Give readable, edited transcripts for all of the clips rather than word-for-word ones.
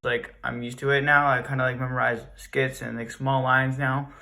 Like, I'm used to it now. I kind of like memorize skits and like small lines now.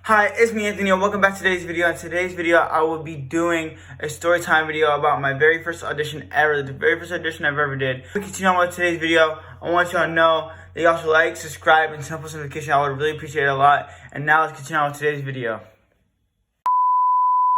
Hi, it's me, Anthony, and welcome back to today's video. In today's video, I will be doing a story time video about my very first audition ever, the very first audition I've ever did. Before we continue on with today's video, I want y'all to know that y'all should like, subscribe, and turn on post notifications. I would really appreciate it a lot. And now let's continue on with today's video.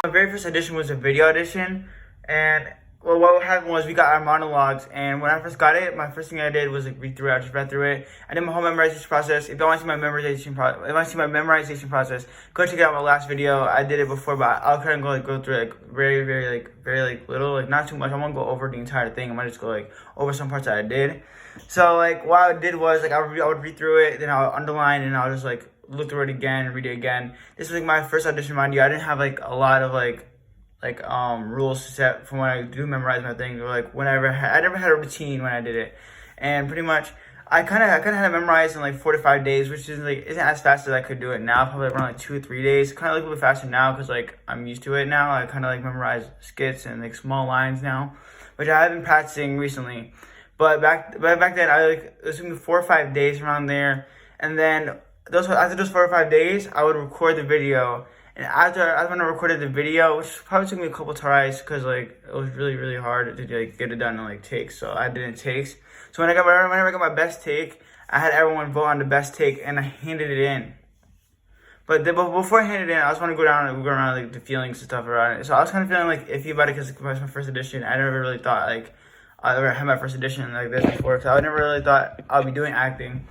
My very first audition was a video audition, and well, what happened was we got our monologues, and when I first got it, my first thing I did was like read through it. I just read through it. I did my whole memorization process. If you want to see my memorization process, go check out my last video. I did it before, but I'll kind of go through it like very little, like not too much. I won't go over the entire thing. I might just go like over some parts that I did. So like what I did was like I would read through it, then I would underline, and I would just like look through it again, read it again. This was like my first audition, mind you. I didn't have like a lot of rules set for when I do memorize my things, or like whenever I never had a routine when I did it. And pretty much I kind of had it memorized in like 4 to 5 days, which isn't as fast as I could do it now. Probably around like 2 or 3 days. Kind of like a little bit faster now because like I'm used to it now. I kind of like memorize skits and like small lines now, which I have been practicing recently. But back then it was maybe 4 or 5 days around there. And then after those 4 or 5 days, I would record the video. And after when I recorded the video, which probably took me a couple tries because like it was really hard to like get it done in like takes. So I did it in takes. So whenever I got my best take, I had everyone vote on the best take, and I handed it in. But before I handed it in, I just want to go around like the feelings and stuff around it. So I was kind of feeling like iffy about it because it was my first audition. I never really thought like I ever had my first audition like this before. So I never really thought I'd be doing acting,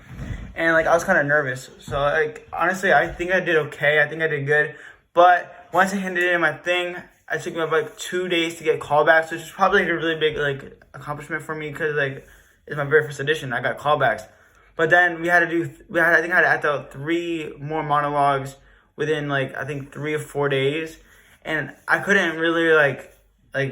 and like I was kind of nervous. So like honestly, I think I did okay. I think I did good. But once I handed in my thing, it took me about like 2 days to get callbacks, which is probably like a really big like accomplishment for me because like it's my very first audition. I got callbacks, but then I think I had to act out 3 more monologues within like I think 3 or 4 days, and I couldn't really like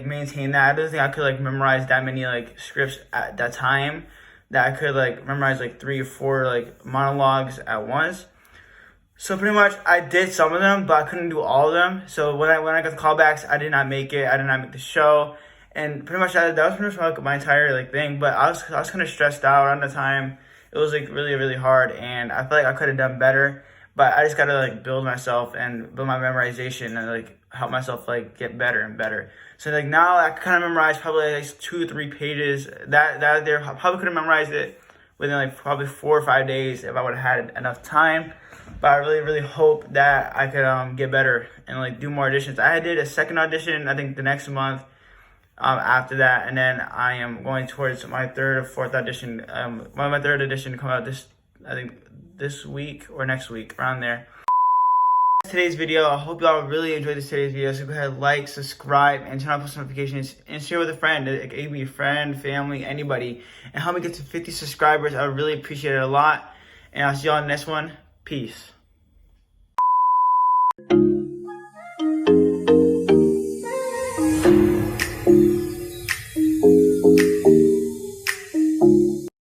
maintain that. I don't think I could like memorize that many like scripts at that time that I could like memorize like 3 or 4 like monologues at once. So pretty much I did some of them, but I couldn't do all of them. So when I got the callbacks, I did not make it. I did not make the show, and pretty much that was pretty much like my entire like thing. But I was kind of stressed out around the time. It was like really hard, and I feel like I could have done better. But I just gotta like build myself and build my memorization and like help myself like get better and better. So like now I kind of memorized probably like 2 or 3 pages. That there I probably could have memorized it within like probably 4 or 5 days if I would have had enough time. But I really hope that I could get better and like do more auditions. I did a second audition I think the next month after that, and then I am going towards my 3rd or 4th audition. My 3rd audition to come out this week or next week, around there. Today's video, I hope y'all really enjoyed today's video. So go ahead, like, subscribe, and turn on post notifications, and share with a friend. It could be a friend, family, anybody, and help me get to 50 subscribers. I would really appreciate it a lot. And I'll see y'all in the next one. Peace.